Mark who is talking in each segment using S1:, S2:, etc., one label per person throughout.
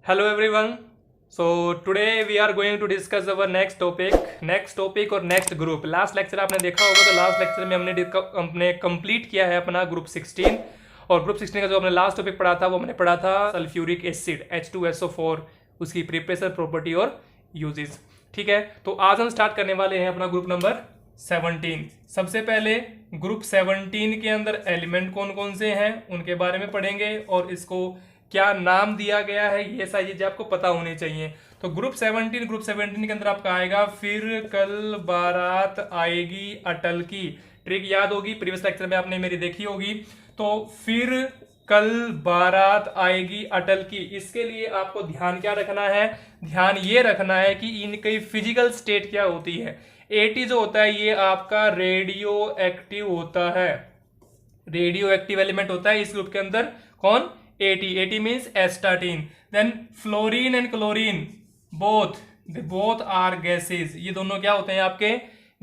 S1: Hello everyone. So today we are going to discuss our next topic और next group. Last lecture आपने देखा होगा तो last lecture में हमने कंप्लीट किया है अपना ग्रुप 16 और ग्रुप 16 का जो हमने लास्ट टॉपिक पढ़ा था वो हमने पढ़ा था सल्फ्यूरिक एसिड H2SO4 उसकी प्रिप्रेशर प्रॉपर्टी और यूजेस। ठीक है, तो आज हम स्टार्ट करने वाले हैं अपना ग्रुप नंबर 17। सबसे पहले ग्रुप 17 के अंदर एलिमेंट कौन कौन से हैं उनके बारे में पढ़ेंगे और इसको क्या नाम दिया गया है ये सारी चीजें आपको पता होनी चाहिए। तो ग्रुप 17 के अंदर आपका आएगा फिर कल बारात आएगी अटल की। ट्रिक याद होगी, प्रीवियस लेक्चर में आपने मेरी देखी होगी। तो फिर कल बारात आएगी अटल की, इसके लिए आपको ध्यान क्या रखना है? ध्यान ये रखना है कि इनकी फिजिकल स्टेट क्या होती है। एटी जो होता है ये आपका रेडियो एक्टिव होता है, रेडियो एक्टिव एलिमेंट होता है इस ग्रुप के अंदर। कौन? AT means astatine. Then fluorine and chlorine both are gases. ये दोनों क्या होते हैं? आपके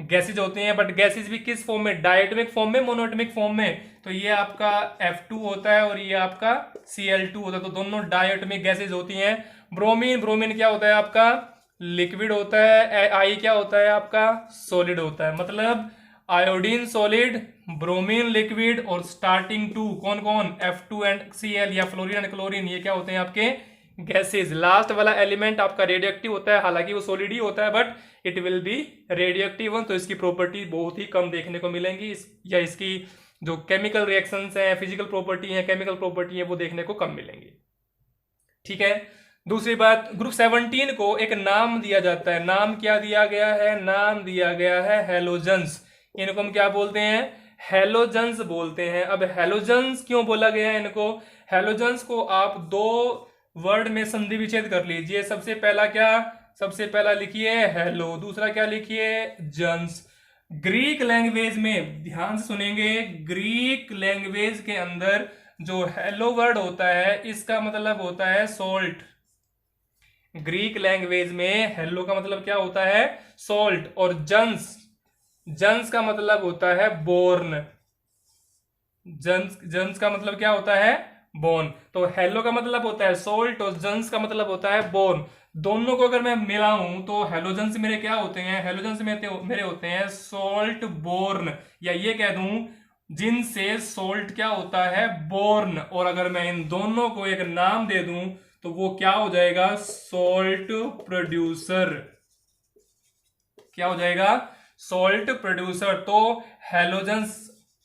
S1: गैसेज होते हैं। बट गैसेज भी किस फॉर्म में? डायटोमिक फॉर्म में, मोनोटोमिक फॉर्म में। तो ये आपका F2 होता है और ये आपका Cl2 होता है, तो दोनों डायटोमिक गैसेज होती हैं। ब्रोमीन क्या होता है? आपका लिक्विड होता है। आई क्या होता है? आपका सॉलिड होता है। मतलब आयोडीन सॉलिड, ब्रोमीन लिक्विड और स्टार्टिंग टू कौन कौन? F2 एंड Cl या फ्लोरीन एंड क्लोरीन, ये क्या होते हैं? आपके गैसेज। लास्ट वाला एलिमेंट आपका रेडियो एक्टिव होता है, हालांकि वो सॉलिड ही होता है but it will be radio active. तो इसकी प्रॉपर्टी बहुत ही कम देखने को मिलेंगी या इसकी जो केमिकल रिएक्शंस हैं, फिजिकल प्रॉपर्टी है, केमिकल प्रॉपर्टी है, वो देखने को कम मिलेंगी। ठीक है, दूसरी बात, ग्रुप 17 को एक नाम दिया जाता है। नाम क्या दिया गया है? नाम दिया गया है हेलोजन्स। इनको हम क्या बोलते हैं? हेलोजन्स बोलते हैं। अब हेलोजन्स क्यों बोला गया है इनको? हेलोजन्स को आप दो वर्ड में संधि विच्छेद कर लीजिए। सबसे पहला क्या? सबसे पहला लिखिए हेलो, दूसरा क्या लिखिए? जन्स। ग्रीक लैंग्वेज में ध्यान से सुनेंगे, ग्रीक लैंग्वेज के अंदर जो हेलो वर्ड होता है इसका मतलब होता है सॉल्ट। ग्रीक लैंग्वेज में हेलो का मतलब क्या होता है? सॉल्ट। और जन्स का मतलब होता है बोर्न। जन्स का मतलब क्या होता है? बोर्न। तो हेलो का मतलब होता है सॉल्ट और जन्स का मतलब होता है बोर्न। दोनों को अगर मैं मिलाऊं तो हेलोजन्स मेरे क्या होते हैं? हेलोजन्स मेरे होते हैं सॉल्ट बोर्न, या ये कह दूं जिनसे सॉल्ट क्या होता है? बोर्न। और अगर मैं इन दोनों को एक नाम दे दूं तो वो क्या हो जाएगा? Salt producer. क्या हो जाएगा? Salt producer. तो हेलोजन्स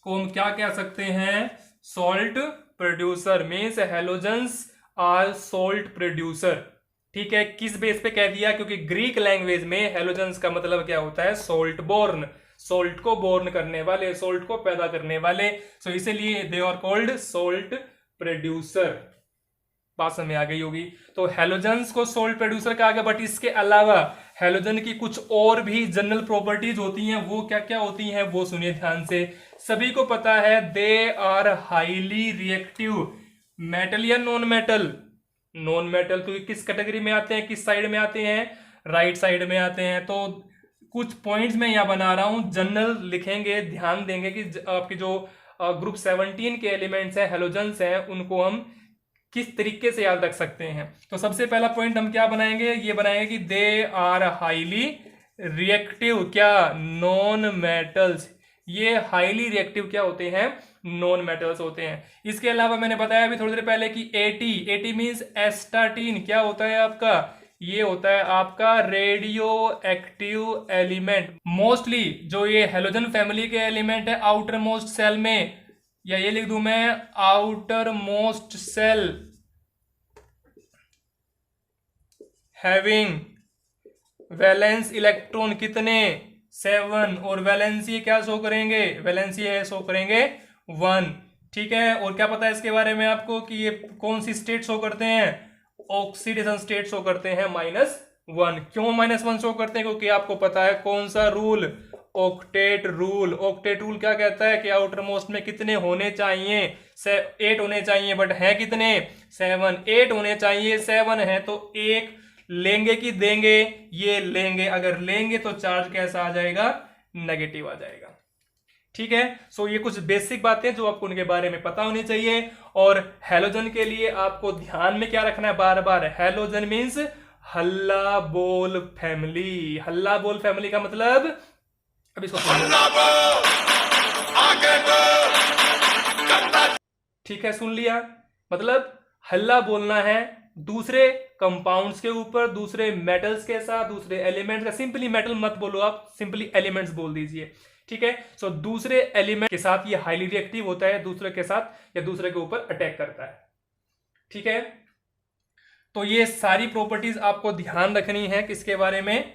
S1: को हम क्या कह सकते हैं? Salt producer. Means halogens are salt producer. ठीक है, किस बेस पे कह दिया? क्योंकि ग्रीक लैंग्वेज में हेलोजन्स का मतलब क्या होता है? सॉल्ट बोर्न, सॉल्ट को बोर्न करने वाले, सॉल्ट को पैदा करने वाले। सो इसीलिए they are called salt producer. बात समझ आ गई होगी। तो हेलोजन्स को सॉल्ट प्रोड्यूसर कहा गया। बट इसके अलावा हेलोजन की कुछ और भी जनरल प्रॉपर्टीज होती हैं। वो क्या क्या होती हैं वो सुनिए ध्यान से। सभी को पता है they are highly reactive. Metal या नॉन मेटल? Non metal. तो किस कैटेगरी में आते हैं, किस साइड में आते हैं? राइट साइड में आते हैं। तो कुछ पॉइंट्स मैं यहां बना रहा हूं, जनरल लिखेंगे, ध्यान देंगे कि आपके जो ग्रुप 17 के एलिमेंट्स हैं, हेलोजन्स हैं, उनको हम किस तरीके से याद रख सकते हैं। तो सबसे पहला पॉइंट हम क्या बनाएंगे? ये बनाएंगे कि दे आर हाईली रिएक्टिव। क्या? Non metals. ये हाईली रिएक्टिव क्या होते हैं? नॉन मेटल्स होते हैं। इसके अलावा मैंने बताया अभी थोड़ी देर पहले कि एटी मीन्स एस्टाटीन क्या होता है आपका? ये होता है आपका रेडियो एक्टिव एलिमेंट। मोस्टली जो ये हेलोजन फैमिली के एलिमेंट है आउटर मोस्ट सेल में, या ये लिख दूं मैं outer most shell having valence electron कितने? 7। और वैलेंसी क्या शो करेंगे? वैलेंसी शो करेंगे 1। ठीक है, और क्या पता है इसके बारे में आपको कि ये कौन सी स्टेट शो करते हैं? ऑक्सीडेशन स्टेट शो करते हैं -1। क्यों -1 शो करते हैं? क्योंकि आपको पता है कौन सा rule? Octet rule. Octet rule क्या कहता है कि आउटर मोस्ट में कितने होने चाहिए? 8 होने चाहिए। बट है कितने? 7। 8 होने चाहिए, 7 है, तो 1 लेंगे कि देंगे? ये लेंगे। अगर लेंगे तो चार्ज कैसा आ जाएगा? नेगेटिव आ जाएगा। ठीक है। सो ये कुछ बेसिक बातें जो आपको उनके बारे में पता होनी चाहिए। और हैलोजन के लिए आपको ध्यान में क्या रखना है बार बार, हैलोजन मीन्स हल्ला बोल फैमिली। हल्ला बोल फैमिली का मतलब, अभी इसको ठीक है सुन लिया, मतलब हल्ला बोलना है दूसरे कंपाउंड्स के ऊपर, दूसरे मेटल्स के साथ, दूसरे एलिमेंट्स का। सिंपली मेटल मत बोलो आप, सिंपली एलिमेंट्स बोल दीजिए, ठीक है। सो दूसरे एलिमेंट के साथ ये हाईली रिएक्टिव होता है, दूसरे के साथ या दूसरे के ऊपर अटैक करता है, ठीक है। तो ये सारी प्रॉपर्टीज आपको ध्यान रखनी है किसके बारे में,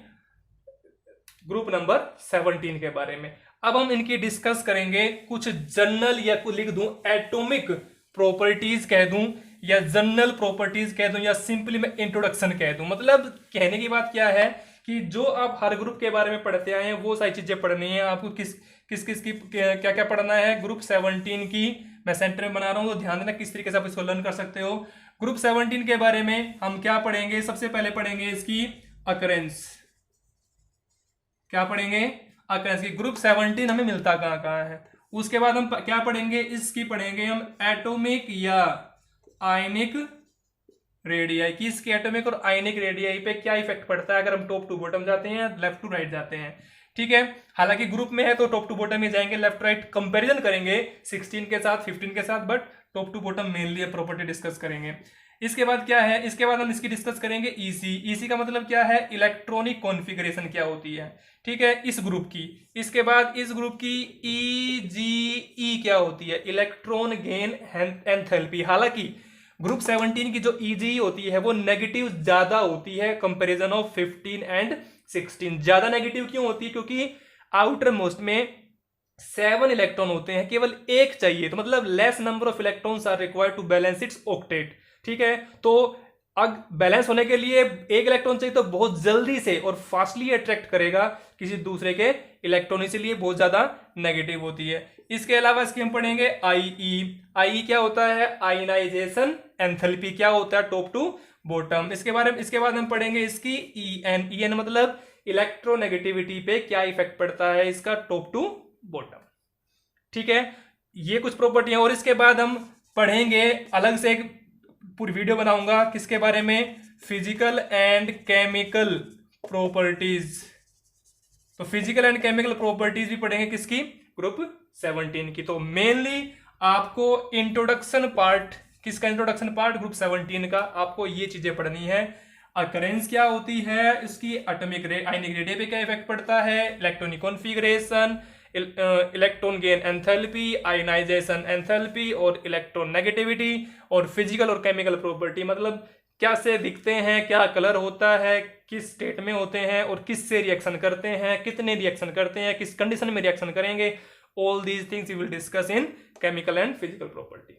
S1: ग्रुप नंबर 17 के बारे में। अब हम इनकी डिस्कस करेंगे, कुछ जनरल या कुछ लिख दूं एटॉमिक प्रॉपर्टीज कह दूं, या जनरल प्रॉपर्टीज कह दूं, या सिंपली मैं इंट्रोडक्शन कह दूं। मतलब कहने की बात क्या है कि जो आप हर ग्रुप के बारे में पढ़ते आए हैं वो सारी चीजें पढ़नी है आपको। किस की क्या क्या पढ़ना है, ग्रुप 17 की मैं सेंटर में बना रहा हूं, तो ध्यान देना किस तरीके से आप इसको लर्न कर सकते हो। ग्रुप 17 के बारे में हम क्या पढ़ेंगे, सबसे पहले पढ़ेंगे इसकी अकरेंस। क्या पढ़ेंगे, अकरेंस की। ग्रुप 17 हमें मिलता कहां है। उसके बाद हम क्या पढ़ेंगे, इसकी पढ़ेंगे हम एटॉमिक या आयनिक रेडियाई की। इसके एटॉमिक और आयनिक रेडियाई पे क्या इफेक्ट पड़ता है अगर हम टॉप टू बॉटम जाते हैं, लेफ्ट टू राइट जाते हैं, ठीक है। हालांकि ग्रुप में है तो टॉप टू बॉटम ही जाएंगे, लेफ्ट राइट कंपैरिजन करेंगे 16 के साथ 15 के साथ, but top to bottom mainly property discuss करेंगे। इसके बाद क्या है, इसके बाद हम इसकी डिस्कस करेंगे ईसी। ईसी का मतलब क्या है, इलेक्ट्रॉनिक कॉन्फ़िगरेशन क्या होती है, ठीक है, इस ग्रुप की। इसके बाद इस ग्रुप की ईजीई क्या होती है, इलेक्ट्रॉन गेन एंथैल्पी। हालांकि ग्रुप 17 की जो ईजीई होती है वो नेगेटिव ज्यादा होती है कंपैरिजन ऑफ 15 एंड 16। ज्यादा नेगेटिव क्यों होती है, क्योंकि आउटर मोस्ट में 7 इलेक्ट्रॉन होते हैं, केवल एक चाहिए, तो मतलब less number of electrons are required to balance its octet, ठीक है। तो अब बैलेंस होने के लिए एक इलेक्ट्रॉन चाहिए तो बहुत जल्दी से और फास्टली अट्रैक्ट करेगा किसी दूसरे के इलेक्ट्रॉन, इसीलिए बहुत ज्यादा नेगेटिव होती है। इसके अलावा इसकी हम पढ़ेंगे आईई। आईई क्या होता है, आयनाइजेशन एंथैल्पी क्या होता है, टॉप टू बॉटम। इसके बाद हम पढ़ेंगे इसकी ईएन। ईएन मतलब इलेक्ट्रोनेगेटिविटी पे क्या इफेक्ट पड़ता है इसका, टॉप टू बॉटम, ठीक है। ये कुछ प्रॉपर्टी है। और इसके बाद हम पढ़ेंगे, अलग से एक पूरी वीडियो बनाऊंगा किसके बारे में, फिजिकल एंड केमिकल प्रॉपर्टीज। तो फिजिकल एंड केमिकल प्रॉपर्टीज भी पढ़ेंगे किसकी, ग्रुप 17 की। तो मेनली आपको इंट्रोडक्शन पार्ट, किसका इंट्रोडक्शन पार्ट, ग्रुप 17 का, आपको ये चीजें पढ़नी है। अकरेंस क्या होती है, इसकी एटॉमिक आयनिक रेडिया पे क्या इफेक्ट पड़ता है, electronic configuration, electron gain enthalpy, ionization enthalpy और इलेक्ट्रॉन नेगेटिविटी, और फिजिकल और केमिकल प्रॉपर्टी मतलब क्या से दिखते हैं, क्या कलर होता है, किस स्टेट में होते हैं और किस से रिएक्शन करते हैं, कितने रिएक्शन करते हैं, किस कंडीशन में रिएक्शन करेंगे। All these things we will discuss in chemical and physical property,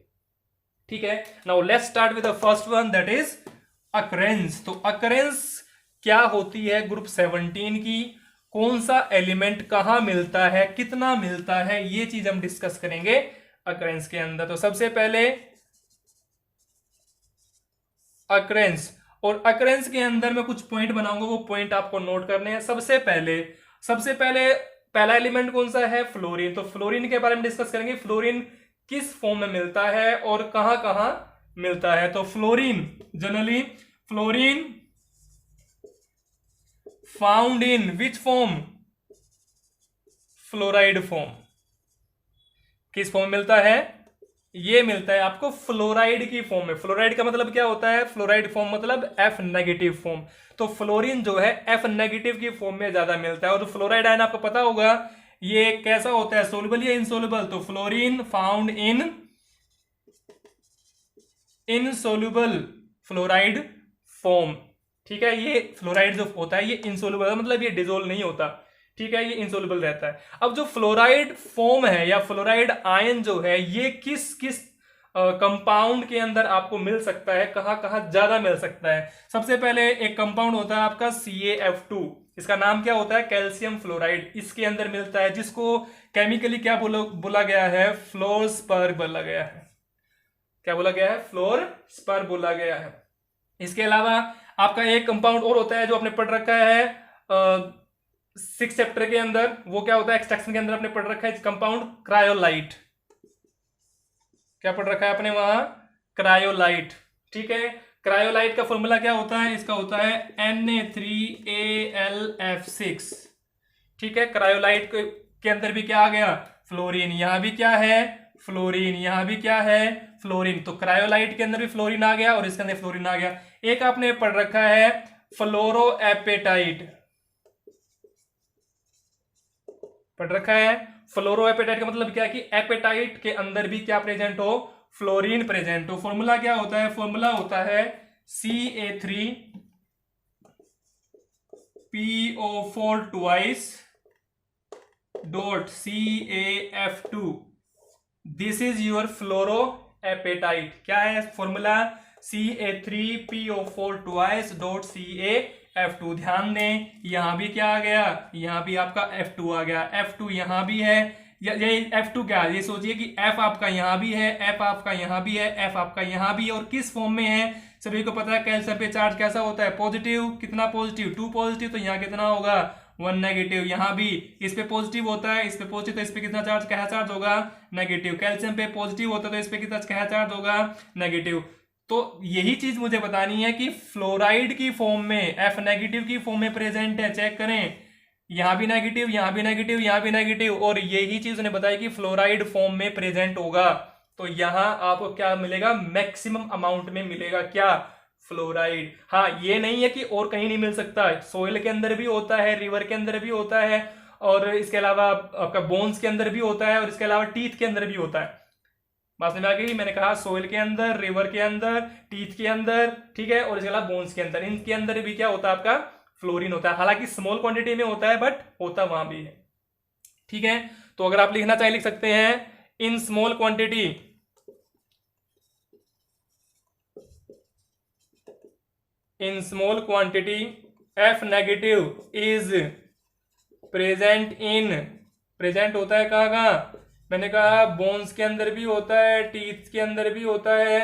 S1: ठीक है। Now let's start with the first one, that is occurrence. तो अकरेंस क्या होती है ग्रुप 17 की, कौन सा एलिमेंट कहां मिलता है, कितना मिलता है, ये चीज हम डिस्कस करेंगे अकरेंस के अंदर। तो सबसे पहले अकरेंस, और अकरेंस के अंदर मैं कुछ पॉइंट बनाऊंगा, वो पॉइंट आपको नोट करने हैं। सबसे पहले पहला एलिमेंट कौन सा है, फ्लोरीन। तो फ्लोरीन के बारे में डिस्कस करेंगे, फ्लोरीन किस फॉर्म में मिलता है और कहां कहां मिलता है। तो fluorine, generally fluorine found in which form, fluoride form. किस फॉर्म में मिलता है, ये मिलता है आपको फ्लोराइड की फॉर्म में। फ्लोराइड का मतलब क्या होता है, फ्लोराइड फॉर्म मतलब F नेगेटिव फॉर्म। तो फ्लोरीन जो है F नेगेटिव की फॉर्म में ज्यादा मिलता है। और फ्लोराइड आयन आपको पता होगा ये कैसा होता है, सोलुबल या इनसोलुबल। तो fluorine found in insoluble fluoride form, ठीक है। ये फ्लोराइड जो होता है ये इनसोलुबल मतलब ये डिजोल्व नहीं होता, ठीक है, ये इनसोल्युबल रहता है। अब जो फ्लोराइड फॉर्म है या फ्लोराइड आयन जो है ये किस किस कंपाउंड के अंदर आपको मिल सकता है, कहां कहां ज्यादा मिल सकता है। सबसे पहले एक कंपाउंड होता है आपका CaF2, इसका नाम क्या होता है, कैल्शियम फ्लोराइड। इसके अंदर मिलता है, जिसको केमिकली क्या बोला गया है, फ्लोरस्पर बोला गया है। क्या बोला गया है, फ्लोरस्पर बोला गया है। इसके अलावा आपका एक कंपाउंड और होता है जो आपने पढ़ रखा है, 6 चैप्टर के अंदर वो क्या होता है, एक्सट्रैक्शन के अंदर आपने पढ़ रखा है कंपाउंड क्रायोलाइट। क्या पढ़ रखा है आपने वहां, क्रायोलाइट। ठीक है, क्रायोलाइट का फॉर्मूला क्या होता है, इसका होता है Na3Al(F6). ठीक है, क्रायोलाइट के अंदर भी क्या आ गया, फ्लोरीन। यहां भी क्या है, फ्लोरीन। यहां भी क्या है, फ्लोरीन। तो क्रायोलाइट के अंदर भी फ्लोरीन आ गया और इसके अंदर फ्लोरीन आ गया। एक आपने पढ़ रखा है फ्लोरोएपेटाइट, पढ़ रखा है। फ्लोरोएपेटाइट का मतलब क्या है कि एपेटाइट के अंदर भी क्या प्रेजेंट हो, फ्लोरीन प्रेजेंट हो। फॉर्मूला क्या होता है, फॉर्मूला होता है Ca3PO4 twice .CaF2। This is your fluoroapatite. क्या है फॉर्मूला, Ca3PO4 ट्वाइस .CaF2। ध्यान दें, यहां भी क्या आ गया, यहां भी आपका F2 आ गया। F2 यहां भी है, ये F2 क्या है, ये सोचिए कि F आपका यहां भी है, F आपका यहां भी है, F आपका यहां भी है। और किस फॉर्म में है, सभी को पता है कैल्शियम पे चार्ज कैसा होता है, पॉजिटिव। कितना पॉजिटिव, 2 पॉजिटिव। तो यहाँ कितना होगा, 1 नेगेटिव। यहां भी इस पे पॉजिटिव होता है, इस पे पॉजिटिव, तो इस पे कितना चार्ज, क्या चार्ज होगा, नेगेटिव। कैल्शियम पे पॉजिटिव होता है तो इस पे कितना क्या चार्ज होगा, नेगेटिव। तो यही चीज मुझे बतानी है कि फ्लोराइड की फॉर्म में, F नेगेटिव की फॉर्म में प्रेजेंट है। चेक करें, यहां भी नेगेटिव, यहां भी नेगेटिव, यहां भी नेगेटिव। और यही चीज उन्हें बताई कि फ्लोराइड फॉर्म में प्रेजेंट होगा। तो यहां आपको क्या मिलेगा, मैक्सिमम अमाउंट में मिलेगा क्या, फ्लोराइड। हाँ, ये नहीं है कि और कहीं नहीं मिल सकता, सोइल के अंदर भी होता है, रिवर के अंदर भी होता है, और इसके अलावा आपका बोन्स के अंदर भी होता है, और इसके अलावा टीथ के अंदर भी होता है। बात समझ आ गई, मैंने कहा सोइल के अंदर, रिवर के अंदर, टीथ के अंदर, ठीक है, और इसके अलावा बोन्स के अंदर, इनके अंदर भी क्या होता है आपका, फ्लोरीन होता है। हालांकि स्मॉल क्वांटिटी में होता है, बट होता वहां भी है। ठीक है, तो अगर आप लिखना चाहे लिख सकते हैं, in small quantity, in small quantity F negative is present in, present होता है कहाँ कहाँ, मैंने कहा बोन्स के अंदर भी होता है, टीथ के अंदर भी होता है,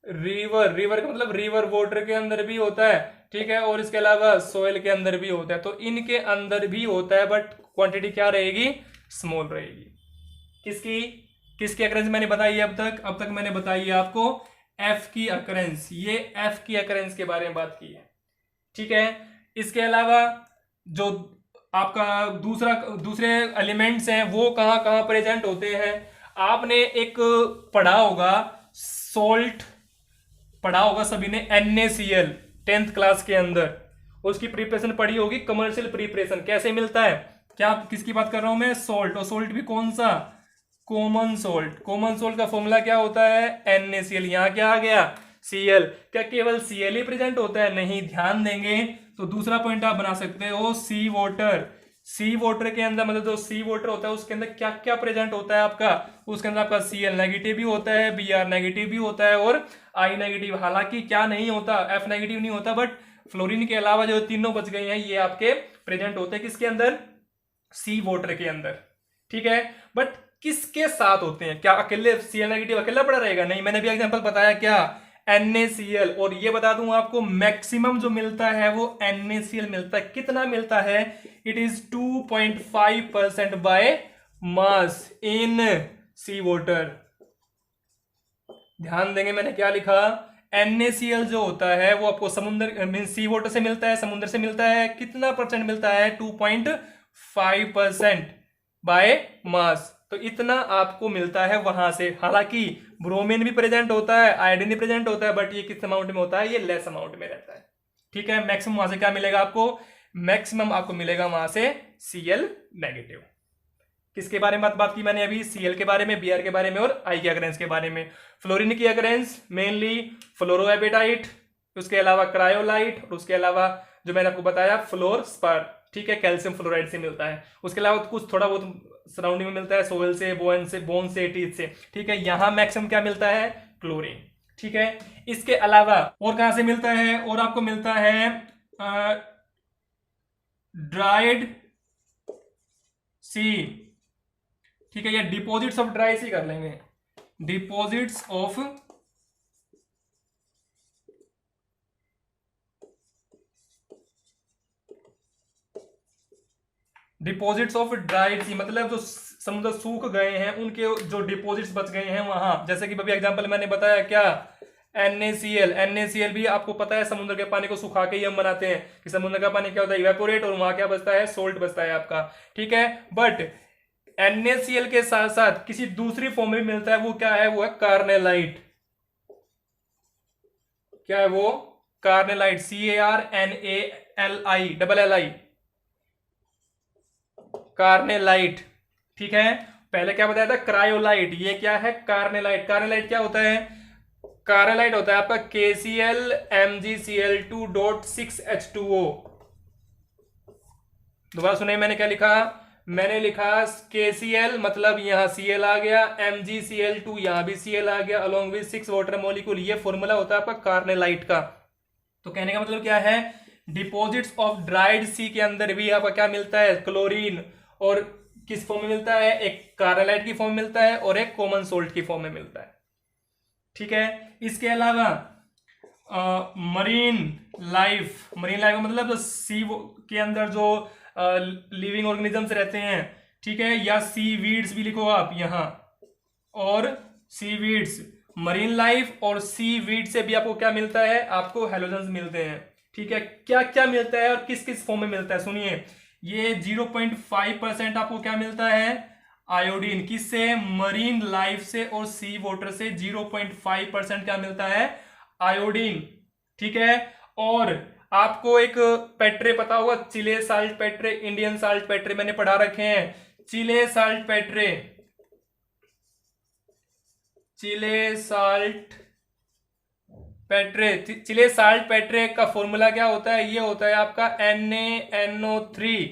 S1: रिवर, रिवर का मतलब रिवर वाटर के अंदर भी होता है। ठीक है, और इसके अलावा सोइल के अंदर भी होता है। तो इनके अंदर भी होता है, बट क्वांटिटी क्या रहेगी, स्मॉल रहेगी। किसकी, किसकी अकरेंस मैंने बताई है अब तक मैंने बताई है आपको एफ की अकरेंस। ये एफ की अकरेंस के बारे में बात की है। ठीक है, इसके अलावा जो आपका दूसरे एलिमेंट्स हैं वो कहां कहां प्रेजेंट होते हैं। आपने एक पढ़ा होगा सोल्ट, पढ़ा होगा सभी ने, NaCl 10th क्लास के अंदर। उसकी प्रिपरेशन पढ़ी होगी, कमर्शियल प्रिपरेशन कैसे मिलता है। क्या, किसकी बात कर रहा हूं मैं, सोल्ट। और सोल्ट भी कौन सा, कॉमन सोल्ट। कॉमन सोल्ट का फॉर्मूला क्या होता है, NaCl। यहां क्या आ गया, Cl। क्या केवल Cl ही प्रेजेंट होता है, नहीं। ध्यान देंगे तो दूसरा पॉइंट आप बना सकते हो, सी वाटर। सी वाटर के अंदर मतलब जो सी वाटर होता है उसके अंदर क्या क्या प्रेजेंट होता है आपका, उसके अंदर आपका Cl नेगेटिव भी होता है, Br नेगेटिव भी होता है, और I नेगेटिव। हालांकि क्या नहीं होता, F नेगेटिव नहीं होता, बट फ्लोरीन के अलावा जो तीनों बच गए हैं ये आपके प्रेजेंट होते हैं किसके अंदर, सी वाटर के अंदर। ठीक है, बट किसके साथ होते हैं, क्या अकेले Cl नेगेटिव अकेला पड़ा रहेगा, नहीं। मैंने भी एग्जांपल बताया क्या, NaCl। और ये बता दूं आपको, मैक्सिमम जो मिलता है वो NaCl मिलता है। कितना मिलता है, it is 2.5% by mass in sea water. ध्यान देंगे मैंने क्या लिखा, NaCl जो होता है वो आपको समुद्र मीन सी वाटर से मिलता है, समुद्र से मिलता है। कितना परसेंट मिलता है, 2.5% बाय मास। तो इतना आपको मिलता है वहां से। हालांकि ब्रोमीन भी प्रेजेंट होता है, आयोडीन भी प्रेजेंट होता है, बट ये किस अमाउंट में होता है, ये लेस अमाउंट में रहता है। ठीक है, मैक्सिमम वहां से क्या मिलेगा आपको, मैक्सिमम आपको मिलेगा वहां से Cl नेगेटिव। किसके बारे में बात की मैंने अभी, Cl के बारे में, Br के बारे में, और I की अकरेंस के बारे में। फ्लोरीन की अकरेंस मेनली फ्लोरोएपेटाइट, उसके अलावा क्रायोलाइट, और उसके अलावा जो मैंने आपको बताया फ्लोरस्पर। ठीक है, कैल्शियम फ्लोराइड से मिलता है। उसके अलावा कुछ थोड़ा बहुत सराउंडिंग में मिलता है, सोइल से, बोन से, टीथ से। ठीक है, यहां मैक्सिमम क्या मिलता है, क्लोरीन। ठीक है, इसके अलावा और कहां से मिलता है, और आपको मिलता है ड्राइड सी। ठीक है, या डिपॉजिट्स ऑफ ड्राई सी कर लेंगे, deposits of deposits of dried sea मतलब जो समुद्र सूख गए हैं उनके जो डिपॉजिट्स बच गए हैं वहां, जैसे कि अभी एग्जांपल मैंने बताया क्या, NaCl। NaCl भी आपको पता है समुद्र के पानी को सुखा के ही हम बनाते हैं कि समुद्र का पानी क्या होता है, इवेपोरेट, और वहां क्या बचता है, सोल्ट बचता है आपका, ठीक है। बट NaCl के साथ साथ किसी दूसरी फॉर्म में मिलता है, वो क्या है, वो है कार्नेलाइट। क्या है वो, कार्नेलाइट, CARNALI कार्नेलाइट, ठीक है। पहले क्या बताया था, क्रायोलाइट, ये क्या है, कार्नेलाइट। कार्नेलाइट क्या होता है, कार्नेलाइट होता है आपका KCl MgCl2.6H2O। दोबारा सुनिए मैंने क्या लिखा, मैंने लिखा KCl मतलब यहां Cl आ गया, MgCl2 यहां भी Cl आ गया, अलोंग विद 6 वाटर मॉलिक्यूल। ये फॉर्मूला होता है आपका कार्नेलाइट का। तो कहने का मतलब क्या है, डिपॉजिट्स ऑफ ड्राइड सी के अंदर भी आपका क्या मिलता है, क्लोरीन, और किस फॉर्म में मिलता है, एक कार्नेलाइट की फॉर्म में मिलता है और एक कॉमन सोल्ट की फॉर्म में मिलता है, ठीक है। इसके अलावा मरीन लाइफ, मरीन लाइफ मतलब सी के अंदर जो लिविंग ऑर्गेनिजम्स रहते हैं, ठीक है, या सी वीड्स भी लिखो आप यहां, और सी वीड्स, मरीन लाइफ और सी वीड से भी आपको क्या मिलता है, आपको हैलोजेंस मिलते हैं, ठीक है। क्या क्या मिलता है और किस किस फॉर्म में मिलता है, सुनिए। ये 0.5% आपको क्या मिलता है, आयोडीन, किससे, मरीन लाइफ से और सी वाटर से 0.5% क्या मिलता है, आयोडीन, ठीक है। और आपको एक पेट्रे पता होगा, Chile saltpetre, Indian saltpetre मैंने पढ़ा रखे हैं, Chile saltpetre, Chile saltpetre, Chile saltpetre का फॉर्मूला क्या होता है, ये होता है आपका NaNO3।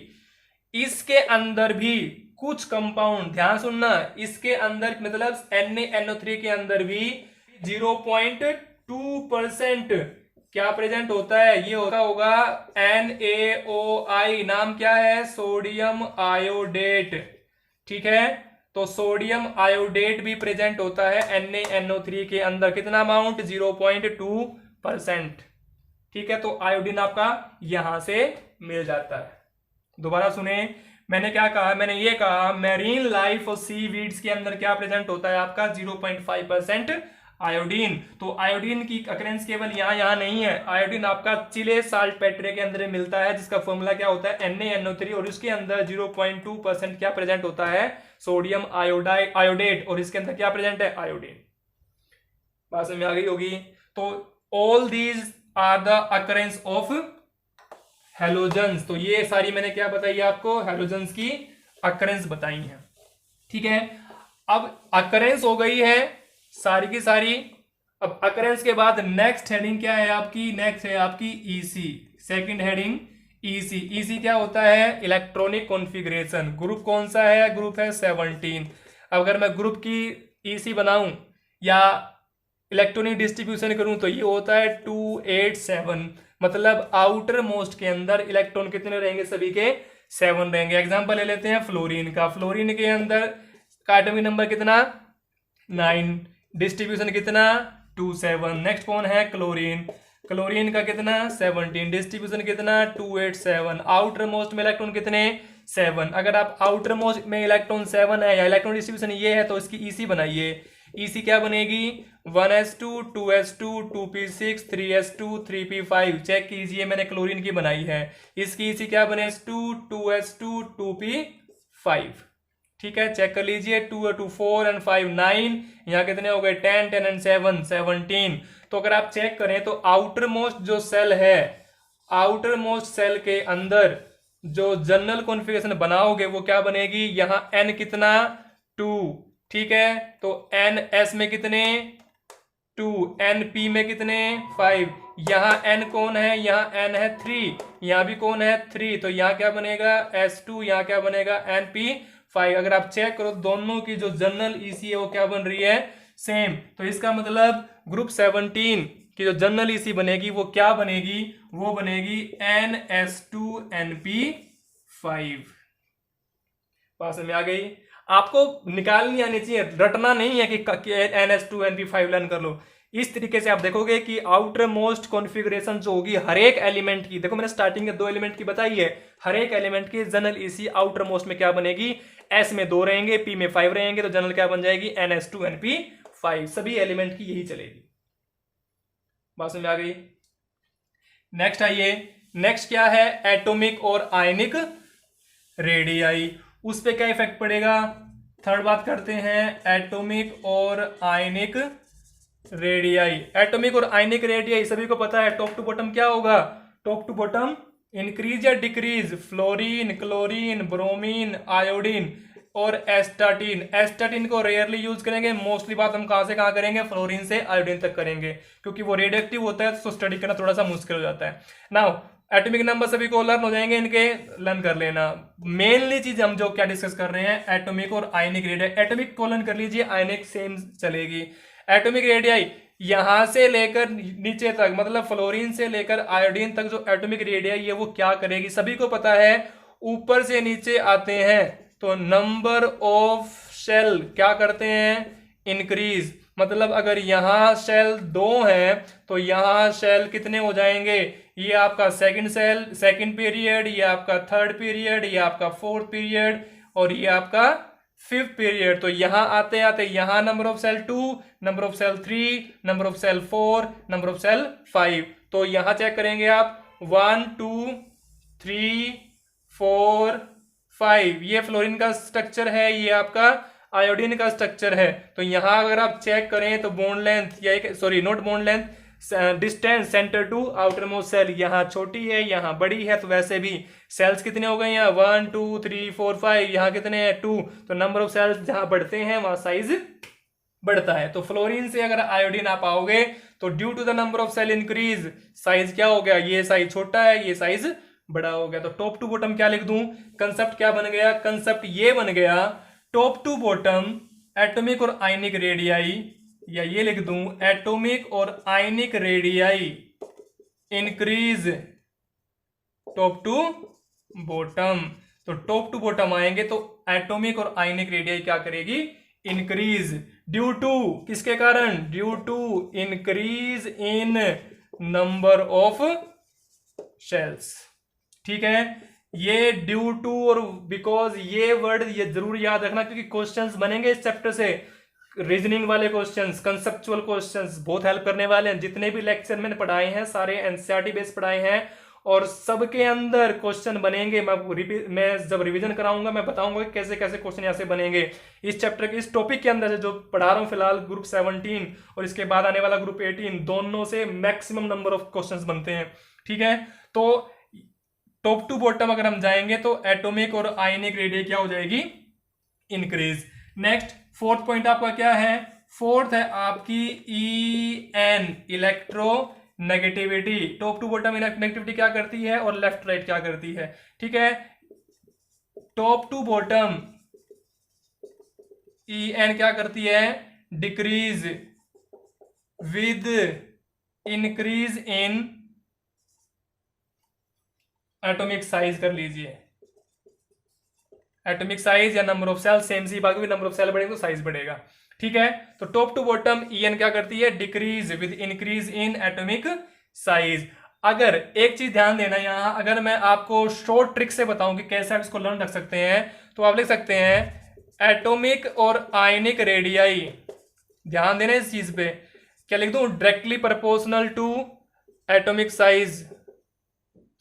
S1: इसके अंदर भी कुछ कंपाउंड, ध्यान सुनना, इसके अंदर मतलब NaNO3 के अंदर भी 0.2% क्या प्रेजेंट होता है, ये होता होगा NaOI, नाम क्या है, सोडियम आयोडेट, ठीक है। तो सोडियम आयोडेट भी प्रेजेंट होता है NaNO3 के अंदर, कितना अमाउंट, 0.2%, ठीक है। तो आयोडीन आपका यहां से मिल जाता है। दोबारा सुने, मैंने क्या कहा, मैंने ये कहा मैरीन लाइफ और सी वीड्स के अंदर क्या प्रेजेंट होता है आपका, 0.5% आयोडीन। तो आयोडीन की अकरेंस केवल यहां नहीं है, आयोडीन आपका चिले साल्ट पेट्रे के अंदर मिलता है, जिसका फॉर्मूला क्या होता है, NaNO3, और उसके अंदर 0.2% क्या प्रेजेंट होता है, सोडियम आयोडेट, और इसके अंदर क्या प्रेजेंट है, आयोडीन। बात समझ में आ गई होगी। तो all these are the occurrence of halogens. तो ये सारी मैंने क्या बताई आपको, हैलोजेंस की अकरेंस बताई है, ठीक है। अब अकरेंस हो गई है सारी की सारी। अब अकरेंस के बाद नेक्स्ट हेडिंग क्या है आपकी, नेक्स्ट है आपकी EC, second heading EC। EC क्या होता है, इलेक्ट्रॉनिक कॉन्फ़िगरेशन। ग्रुप कौन सा है, ग्रुप है 17। अगर मैं ग्रुप की EC बनाऊं या इलेक्ट्रॉनिक डिस्ट्रीब्यूशन करूं तो ये होता है 287, मतलब आउटर मोस्ट के अंदर इलेक्ट्रॉन कितने रहेंगे, सभी के 7 रहेंगे। एग्जांपल ले लेते हैं फ्लोरीन का, फ्लोरीन के अंदर एटॉमिक नंबर कितना, 9, डिस्ट्रीब्यूशन कितना, 27। नेक्स्ट कौन है, क्लोरीन, क्लोरीन का कितना, 17, डिस्ट्रीब्यूशन कितना, 287। आउटर मोस्ट में इलेक्ट्रॉन कितने, 7। अगर आप आउटर मोस्ट में इलेक्ट्रॉन 7 है या इलेक्ट्रॉन डिस्ट्रीब्यूशन ये है तो इसकी EC बनाइए। EC क्या बनेगी, 1s2 2s2 2p6 3s2 3p5। Check कीजिए, मैंने क्लोरीन की बनाई है, इसकी EC क्या बने, 2s2 2p5, ठीक है। चेक कर लीजिए, 2 2 4 and 5 9, यहाँ कितने हो गए, 10 10 and 7 17। तो अगर आप चेक करें तो आउटर मोस्ट जो सेल है, आउटर मोस्ट सेल के अंदर जो जनरल कॉन्फ़िगरेशन बनाओगे वो क्या बनेगी, यहां N कितना, 2, ठीक है। तो NS में कितने, 2, NP में कितने, 5। यहां N कौन है, यहां N है 3, यहां भी कौन है, 3। तो यहां क्या बनेगा, S2, यहां क्या बनेगा, NP5। अगर आप चेक करो दोनों की जो जनरल EC है वो क्या बन रही है, सेम। तो इसका मतलब ग्रुप 17 की जो जनरल EC बनेगी वो क्या बनेगी, वो बनेगी NS2NP5। बात समझ में आ गई। आपको निकालनी आनी चाहिए, रटना नहीं है कि NS2NP5 लर्न कर लो। इस तरीके से आप देखोगे कि आउटर मोस्ट कॉन्फ़िगरेशन जो होगी हर एक एलिमेंट की, देखो मैंने स्टार्टिंग में 2 एलिमेंट की बताई है, हर एक एलिमेंट की जनरल ईसी आउटर मोस्ट में क्या बनेगी, एस में 2 रहेंगे, पी में 5 रहेंगे, तो जनरल क्या बन जाएगी, NS2 NP5, सभी एलिमेंट की यही चलेगी। बात समझ में आ गई। नेक्स्ट आइए, नेक्स्ट क्या है, एटॉमिक और आयनिक रेडियाई, उस पे क्या इफेक्ट पड़ेगा। थर्ड बात करते हैं एटॉमिक और आयनिक रेडियाई। एटॉमिक और आयनिक रेडियाई सभी को पता है टॉप टू बॉटम क्या होगा, टॉप टू बॉटम इंक्रीज या decrease, fluorine, chlorine, bromine, iodine और एस्टाटीन। एस्टाटीन को रेयरली यूज करेंगे, मोस्टली बात हम कहां से कहां करेंगे, फ्लोरीन से आयोडीन तक करेंगे, क्योंकि वो रेडियोएक्टिव होता है तो स्टडी करना थोड़ा सा मुश्किल हो जाता है। नाउ एटॉमिक नंबर सभी को लर्न हो जाएंगे, इनके लर्न कर लेना। मेनली चीज हम जो क्या डिस्कस कर रहे हैं, एटॉमिक और आयनिक रेडियाई। एटॉमिक को लर्न कर लीजिए, आयनिक सेम चलेगी। एटॉमिक रेडियाई यहां से लेकर नीचे तक, मतलब फ्लोरीन से लेकर आयोडीन तक जो एटॉमिक रेडियाई है वो क्या करेगी, सभी को पता है। ऊपर से नीचे आते हैं तो नंबर ऑफ शेल क्या करते हैं, इंक्रीज। मतलब अगर यहां शेल 2 है तो यहां शेल कितने हो जाएंगे, ये आपका सेकंड पीरियड, ये आपका थर्ड पीरियड, ये आपका फोर्थ पीरियड और ये आपका फिफ्थ पीरियड। तो यहां आते आते यहां number of shell 2, number of shell 3, number of shell 4, number of shell 5। तो यहां चेक करेंगे आप 1 2 3 4 5, ये फ्लोरीन का स्ट्रक्चर है, ये आपका आयोडीन का स्ट्रक्चर है। तो यहां अगर आप चेक करें तो बॉन्ड लेंथ, या sorry not bond length, distance centre to outer most shell यहां छोटी है, यहां बड़ी है। तो वैसे भी सेल्स कितने हो गए यहाँ 1 2 3 4 5, यहां कितने हैं 2। तो नंबर ऑफ सेल्स जहां बढ़ते हैं वहां साइज बढ़ता है। तो फ्लोरीन से अगर आयोडीन आप आओगे तो due to the number of shell increase, size क्या हो गया, ये साइज छोटा है, ये साइज बड़ा हो गया। तो टॉप टू बॉटम क्या लिख दूं, कंसेप्ट क्या बन गया, कंसेप्ट ये बन गया टॉप टू बॉटम एटॉमिक और आयनिक रेडियाई, या ये लिख दूं एटॉमिक और ionic radii increase top to bottom. तो टॉप टू बॉटम आएंगे तो एटॉमिक और आयनिक रेडियाई क्या करेगी, इंक्रीज। ड्यू टू किसके कारण, due to increase in number of shells. ठीक है, ये ड्यू टू और बिकॉज ये वर्ड ये जरूर याद रखना, क्योंकि क्वेश्चंस बनेंगे इस चैप्टर से, रीजनिंग वाले क्वेश्चंस, कंसेप्चुअल क्वेश्चंस बहुत हेल्प करने वाले हैं। जितने भी लेक्चर मैंने पढ़ाए हैं सारे एनसीईआरटी बेस्ड पढ़ाए हैं और सबके अंदर क्वेश्चन बनेंगे। मैं जब रिवीजन कराऊंगा मैं बताऊंगा कि कैसे कैसे क्वेश्चन यहाँ से बनेंगे। इस चैप्टर के इस टॉपिक के अंदर से जो पढ़ा रहा हूँ फिलहाल ग्रुप 17 और इसके बाद आने वाला ग्रुप 18, दोनों से मैक्सिमम नंबर ऑफ क्वेश्चंस बनते हैं। ठीक है, तो टॉप टू बॉटम अगर हम जाएंगे तो एटॉमिक और आयनिक रेडियाई क्या हो जाएगी, इंक्रीज। नेक्स्ट फोर्थ पॉइंट आपका क्या है, फोर्थ है आपकी EN electronegativity. Top to bottom negativity क्या करती है और लेफ्ट राइट क्या करती है। ठीक है, टॉप टू बॉटम EN क्या करती है, decrease with increase in atomic size. कर लीजिए एटॉमिक साइज या नंबर ऑफ सेल सेम सी बाकी भी, नंबर ऑफ सेल बढ़ेगा तो साइज बढ़ेगा। ठीक है, तो टॉप टू बॉटम EN क्या करती है, decrease with increase in atomic size. अगर एक चीज ध्यान देना यहां, अगर मैं आपको शॉर्ट ट्रिक से बताऊं कि कैसे आप इसको लर्न रख सकते हैं, तो आप लिख सकते हैं एटॉमिक और आयनिक रेडियाई, ध्यान देना इस चीज पे, क्या लिख दूं, directly proportional to atomic size,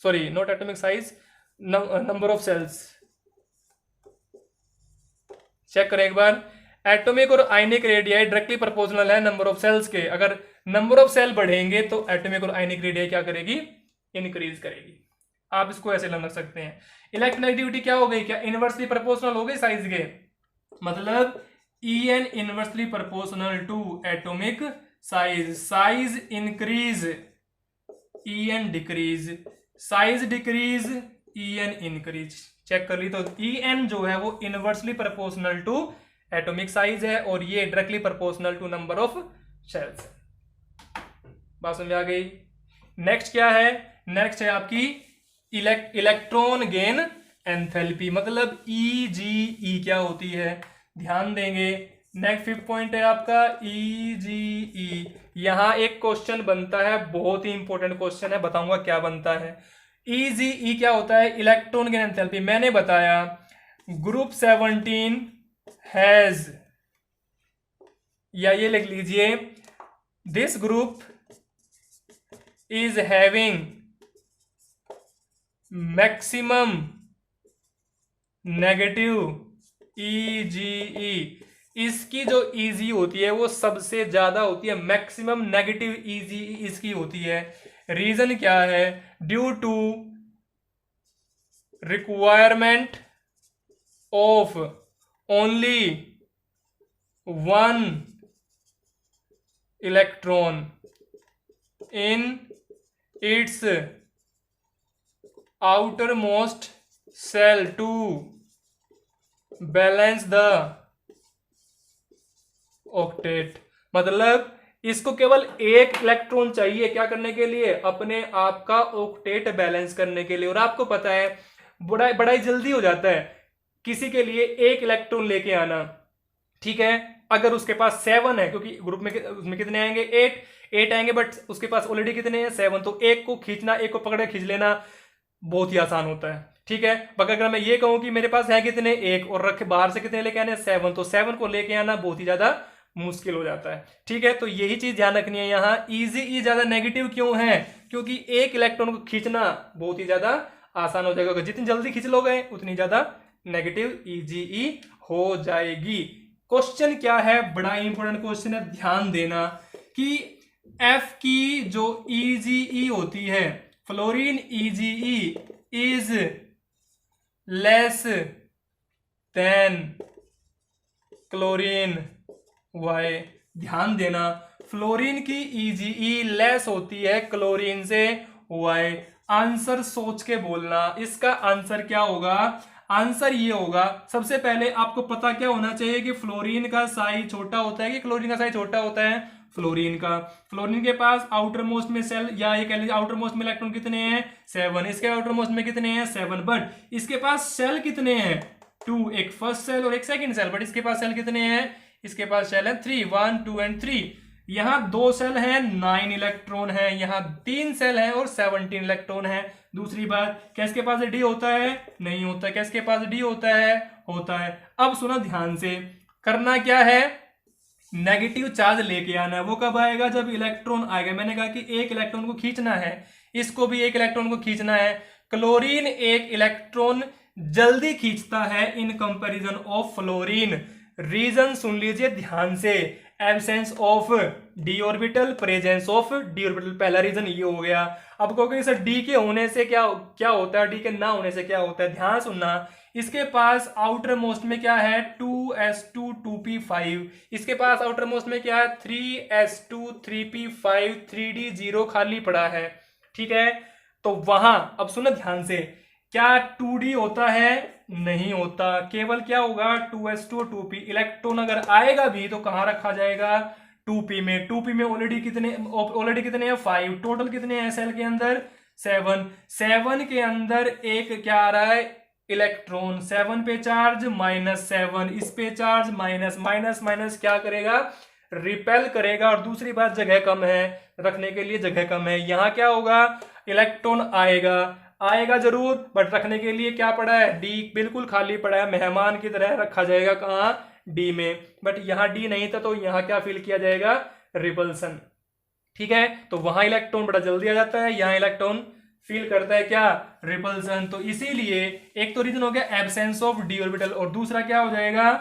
S1: sorry not atomic size, number of shells. Check करें एक बार, एटॉमिक और आयनिक रेडियाई डायरेक्टली प्रोपोर्शनल है नंबर ऑफ सेल्स के। अगर नंबर ऑफ सेल बढ़ेंगे तो एटॉमिक और आयनिक रेडियाई क्या करेगी, इंक्रीज करेगी। आप इसको ऐसे लर्न रख सकते हैं। इलेक्ट्रोनेगेटिविटी क्या हो गई, क्या इनवर्सली प्रोपोर्शनल हो गई साइज के, मतलब EN inversely proportional to atomic size. Size increase EN decrease, size decrease EN increase. Check कर ली, तो EN जो है वो inversely proportional to atomic size है और ये directly proportional to number of shells. बात समझ आ गई। नेक्स्ट क्या है, नेक्स्ट है आपकी इलेक्ट्रॉन गेन एंथैल्पी, मतलब EGE क्या होती है, ध्यान देंगे नेक्स्ट 5th पॉइंट है आपका EGE। यहां एक क्वेश्चन बनता है, बहुत ही इंपॉर्टेंट क्वेश्चन है, बताऊंगा क्या बनता है। EGE क्या होता है? Electron gain enthalpy. मैंने बताया ग्रुप 17 हैज, या ये लिख लीजिए, this group is having maximum negative EGE। इसकी जो EG होती है वो सबसे ज्यादा होती है, मैक्सिमम नेगेटिव EGE इसकी होती है। रीजन क्या है? Due to requirement of only one electron in its outer most shell to balance the octet. मतलब इसको केवल एक इलेक्ट्रॉन चाहिए क्या करने के लिए? अपने आप का ऑक्टेट बैलेंस करने के लिए। और आपको पता है बड़ा ही जल्दी हो जाता है किसी के लिए एक इलेक्ट्रॉन लेके आना, ठीक है, अगर उसके पास 7 है, क्योंकि ग्रुप में उसमें कितने आएंगे? 8 आएंगे, बट उसके पास ऑलरेडी कितने हैं? 7। तो एक को खींचना, एक को पकड़े खींच लेना बहुत ही आसान होता है, ठीक है। अगर मैं ये कहूं कि मेरे पास है कितने? 1, और रखे बाहर से कितने लेके आने? 7। तो 7 को लेके आना बहुत ही ज्यादा मुश्किल हो जाता है, ठीक है। तो यही चीज ध्यान रखनी है। यहाँ EGE ज्यादा नेगेटिव क्यों है? क्योंकि एक इलेक्ट्रॉन को खींचना बहुत ही ज्यादा आसान हो जाएगा। जितनी जल्दी खींच लोगे उतनी ज्यादा नेगेटिव EGE हो जाएगी। क्वेश्चन क्या है? बड़ा इंपॉर्टेंट क्वेश्चन है, ध्यान देना कि F की जो EGE होती है, fluorine EGE is less than chlorine Y। ध्यान देना, फ्लोरीन की EGE लेस होती है क्लोरीन से Y। आंसर सोच के बोलना, इसका आंसर क्या होगा? आंसर ये होगा, सबसे पहले आपको पता क्या होना चाहिए कि फ्लोरीन का साइज छोटा होता है कि क्लोरीन का साइज छोटा होता है? फ्लोरीन का। फ्लोरीन के पास आउटर मोस्ट में सेल, या ये कह लीजिए आउटर मोस्ट में इलेक्ट्रॉन कितने हैं? 7। इसके आउटर मोस्ट में कितने हैं? 7। बट इसके पास सेल कितने हैं? 2, एक फर्स्ट सेल और एक सेकंड सेल। बट इसके पास सेल कितने हैं? इसके पास सेल है 3, 1, 2 एंड 3। यहां 2 सेल हैं, 9 इलेक्ट्रॉन है। यहां 3 सेल हैं और 17 इलेक्ट्रॉन है। दूसरी बात, क्या इसके पास डी होता है? नहीं होता। क्या इसके पास डी होता है? होता है। अब सुनो ध्यान से, करना क्या है? नेगेटिव चार्ज लेके आना है। वो कब आएगा? जब इलेक्ट्रॉन आएगा। मैंने कहा कि एक इलेक्ट्रॉन को खींचना है, इसको भी एक इलेक्ट्रॉन को खींचना है। क्लोरीन एक इलेक्ट्रॉन जल्दी खींचता है in comparison of fluorine. Reason सुन लीजिए ध्यान से, absence of d orbital, presence of d orbital. पहला रीजन ये हो गया। अब कहोगे सर डी के होने से क्या क्या होता है, डी के ना होने से क्या होता है? ध्यान सुनना, इसके पास आउटर मोस्ट में क्या है? 2s2 2p5। इसके पास आउटर मोस्ट में क्या है? 3s2 3p5 3d0 खाली पड़ा है, ठीक है। तो वहां अब सुनो ध्यान से, क्या 2d होता है? नहीं होता। केवल क्या होगा? 2s2 2p। इलेक्ट्रॉन अगर आएगा भी तो कहां रखा जाएगा? 2p में। 2p में ऑलरेडी कितने हैं? 5। टोटल कितने हैं सेल के अंदर? 7। 7 के अंदर एक क्या आ रहा है? इलेक्ट्रॉन। 7 पे चार्ज -7, इस पे चार्ज माइनस क्या करेगा? रिपेल करेगा। और दूसरी बात, जगह कम है, रखने के लिए जगह कम है। यहां क्या होगा? इलेक्ट्रॉन आएगा जरूर, बट रखने के लिए क्या पड़ा है? डी बिल्कुल खाली पड़ा है, मेहमान की तरह रखा जाएगा। कहां? डी में। बट यहां डी नहीं था, तो यहां क्या फील किया जाएगा? रिपल्सन, ठीक है। तो वहां इलेक्ट्रॉन बड़ा जल्दी आ जाता है, यहां इलेक्ट्रॉन फील करता है क्या? रिपल्सन। तो इसीलिए एक तो रीजन हो गया एब्सेंस ऑफ डी ऑर्बिटल, और दूसरा क्या हो जाएगा?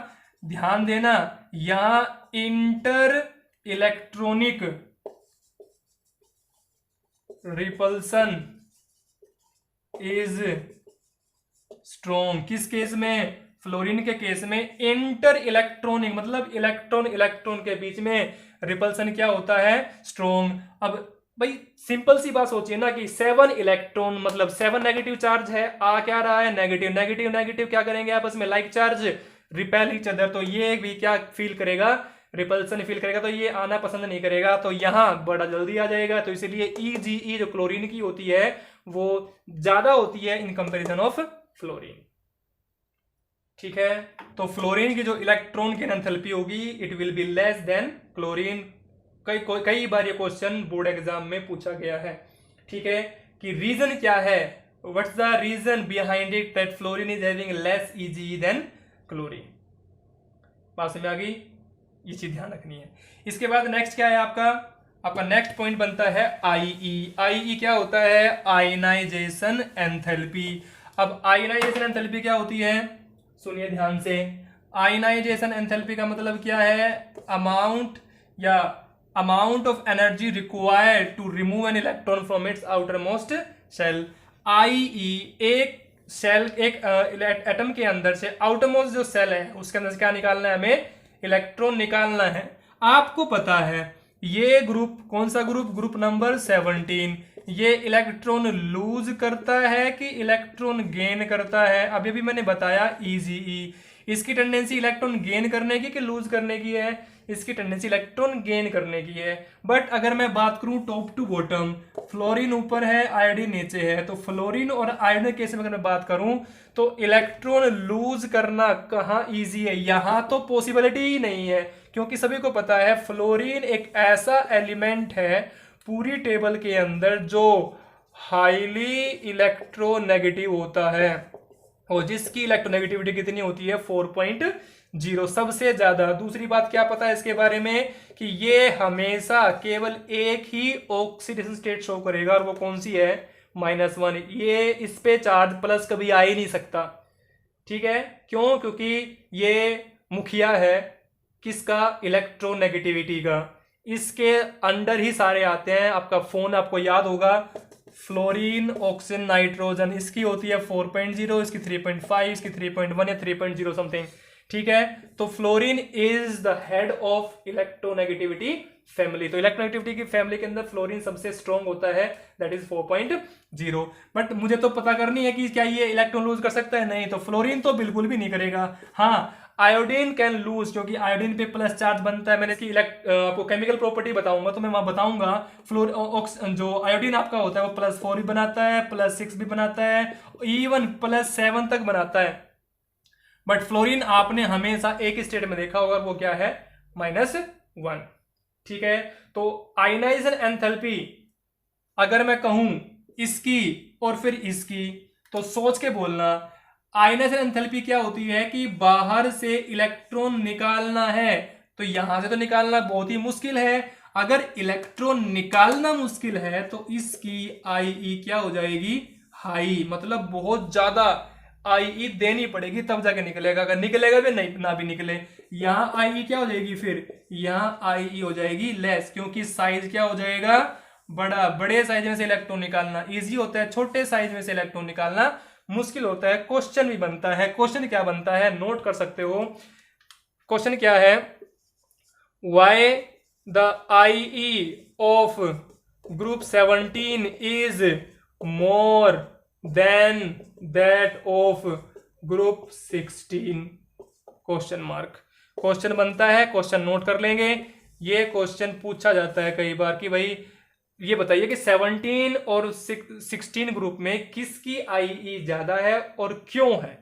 S1: ध्यान देना, यहां inter electronic repulsion is strong. किस केस में? फ्लोरीन के केस में इंटर इलेक्ट्रॉनिक, मतलब इलेक्ट्रॉन के बीच में रिपल्सन क्या होता है? स्ट्रॉन्ग। अब भाई सिंपल सी बात सोचिए ना कि 7 इलेक्ट्रॉन मतलब 7 नेगेटिव चार्ज है, आ क्या रहा है? नेगेटिव क्या करेंगे आपस में? Like charge, repel each other. तो ये भी क्या फील करेगा? रिपल्सन फील करेगा। तो ये आना पसंद नहीं करेगा, तो यहां बड़ा जल्दी आ जाएगा। तो इसीलिए EGE जो क्लोरीन की होती है वो ज्यादा होती है इन कंपैरिजन ऑफ फ्लोरीन। ठीक है। तो फ्लोरीन की जो इलेक्ट्रॉन की एंथैल्पी होगी it will be less than chlorine. कई बार ये क्वेश्चन बोर्ड एग्जाम में पूछा गया है, ठीक है, कि रीजन क्या है, what's the reason behind it that fluorine is having less EGE than chlorine. बात समझ आ गई, ये चीज ध्यान रखनी है। इसके बाद नेक्स्ट क्या है आपका नेक्स्ट पॉइंट बनता है आईई। आईई क्या होता है, आयनाइजेशन एंथैल्पी। अब आयनाइजेशन एंथैल्पी क्या होती है, सुनिए ध्यान से। आयनाइजेशन एंथैल्पी का मतलब क्या है, amount of energy required to remove an electron from its outer most shell. IE एक सेल, एक एटम के अंदर से आउटर मोस्ट जो सेल है उसके अंदर से क्या निकालना है, हमें इलेक्ट्रॉन निकालना है। आपको पता है ये ग्रुप कौन सा ग्रुप नंबर 17, ये इलेक्ट्रॉन लूज करता है कि इलेक्ट्रॉन गेन करता है। अभी भी मैंने बताया ईजीई, इसकी टेंडेंसी इलेक्ट्रॉन गेन करने की कि लूज करने की है, इसकी टेंडेंसी इलेक्ट्रॉन गेन करने की है। बट अगर मैं बात करूं टॉप टू बॉटम, फ्लोरीन ऊपर है आयोडीन नीचे है, तो फ्लोरीन और आयोडीन केस में अगर मैं बात करूं तो इलेक्ट्रॉन लूज करना कहां इजी है, यहां तो पॉसिबिलिटी ही नहीं है, क्योंकि सभी को पता है फ्लोरीन एक ऐसा एलिमेंट है पूरी टेबल के अंदर जो हाईली इलेक्ट्रोनेगेटिव होता है, और जिसकी इलेक्ट्रोनेगेटिविटी कितनी होती है 4.0, सबसे ज्यादा। दूसरी बात क्या पता है इसके बारे में, कि ये हमेशा केवल एक ही ऑक्सीडेशन स्टेट शो करेगा, और वो कौन सी है, -1। ये इस पे चार्ज प्लस कभी आ ही नहीं सकता, ठीक है, क्यों, क्योंकि ये मुखिया है किसका, इलेक्ट्रोनेगेटिविटी का, इसके अंडर ही सारे आते हैं। आपका फोन आपको याद होगा, फ्लोरीन ऑक्सीजन नाइट्रोजन, इसकी होती है 4.0, इसकी 3.5, इसकी 3.1 या 3.0 समथिंग, ठीक है। तो fluorine is the head of electronegativity family. तो इलेक्ट्रोनेगेटिविटी की फैमिली के अंदर फ्लोरीन सबसे स्ट्रॉन्ग होता है, दैट इज 4.0। बट मुझे तो पता करनी है कि क्या ये इलेक्ट्रॉन लूज कर सकता है, नहीं, तो फ्लोरीन तो बिल्कुल भी नहीं करेगा। हाँ, आयोडीन कैन लूज, क्योंकि आयोडीन पे प्लस चार्ज बनता है। मैंने इसकी आपको केमिकल प्रॉपर्टी बताऊंगा तो मैं वहां बताऊंगा। जो आयोडीन आपका होता है वो +4 भी बनाता है, +6 भी बनाता है, इवन +7 तक बनाता है। बट फ्लोरीन आपने हमेशा एक स्टेट में देखा होगा, वो क्या है, -1, ठीक है। तो आयनाइजेशन एंथैल्पी अगर मैं कहूं इसकी और फिर इसकी, तो सोच के बोलना। आयनाइजेशन एंथैल्पी क्या होती है कि बाहर से इलेक्ट्रॉन निकालना है, तो यहां से तो निकालना बहुत ही मुश्किल है। अगर इलेक्ट्रॉन निकालना मुश्किल है तो इसकी आईई क्या हो जाएगी, हाई, मतलब बहुत ज्यादा आईई देनी पड़ेगी तब जाके निकलेगा। अगर निकलेगा भी नहीं, ना भी निकले, यहां आईई क्या हो जाएगी, फिर यहां आईई हो जाएगी लेस, क्योंकि साइज क्या हो जाएगा, बड़ा। बड़े साइज में से इलेक्ट्रॉन निकालना इजी होता है, छोटे साइज में से इलेक्ट्रॉन निकालना मुश्किल होता है। क्वेश्चन भी बनता है, क्वेश्चन क्या बनता है, नोट कर सकते हो। क्वेश्चन क्या है, why the IE of group 17 is more than that of group 16, question mark. Question बनता है, क्वेश्चन नोट कर लेंगे। ये क्वेश्चन पूछा जाता है कई बार कि भाई ये बताइए कि 17 और 16 ग्रुप में किसकी आईई ज्यादा है और क्यों है,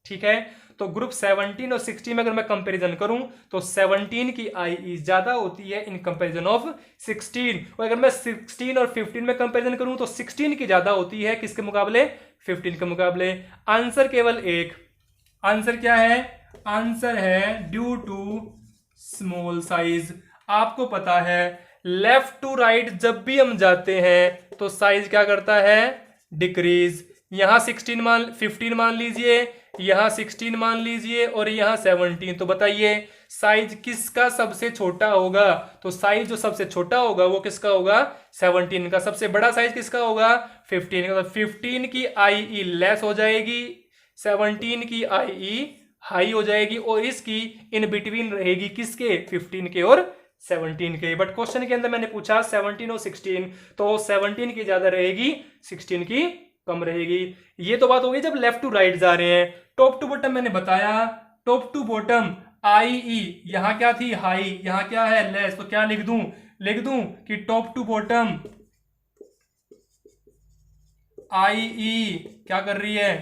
S1: ठीक है। तो ग्रुप 17 और 16 में अगर मैं कंपैरिजन करूं तो 17 की आईई ज्यादा होती है इन कंपैरिजन ऑफ 16, और अगर मैं 16 और 15 में कंपैरिजन करूं तो 16 की ज्यादा होती है किसके मुकाबले, 15 के मुकाबले। आंसर केवल एक, आंसर क्या है, आंसर है ड्यू टू स्मॉल साइज। आपको पता है लेफ्ट टू राइट जब भी हम जाते हैं तो साइज क्या करता है, डिक्रीज। यहां 15 मान लीजिए, यहां 16 मान लीजिए, और यहां 17, तो बताइए साइज किसका सबसे छोटा होगा। तो साइज जो सबसे छोटा होगा वो किसका होगा, 17 का। सबसे बड़ा साइज किसका होगा, 15 का। तो 15 की आईई लेस हो जाएगी, 17 की आईई हाई हो जाएगी, और इसकी इन बिटवीन रहेगी किसके, 15 के और 17 के। बट क्वेश्चन के अंदर मैंने पूछा 17 और 16, तो 17 की ज्यादा रहेगी, 16 की कम रहेगी। ये तो बात हो गई जब लेफ्ट टू राइट जा रहे हैं। टॉप टू बॉटम मैंने बताया, टॉप टू बॉटम आईई यहां क्या थी, हाई, यहां क्या है, लेस। तो क्या लिख दूं कि टॉप टू बॉटम आईई क्या कर रही है,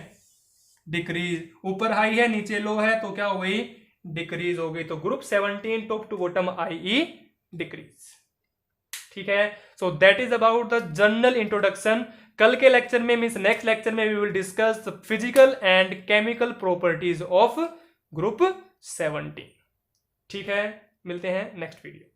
S1: डिक्रीज, ऊपर हाई है नीचे लो है तो क्या हो गई, डिक्रीज हो गई। तो group 17 top to bottom I decrease. ठीक है, so that is about the general introduction. कल के लेक्चर में मीन्स नेक्स्ट लेक्चर में we will discuss physical and chemical properties of group 17। ठीक है, मिलते हैं नेक्स्ट वीडियो।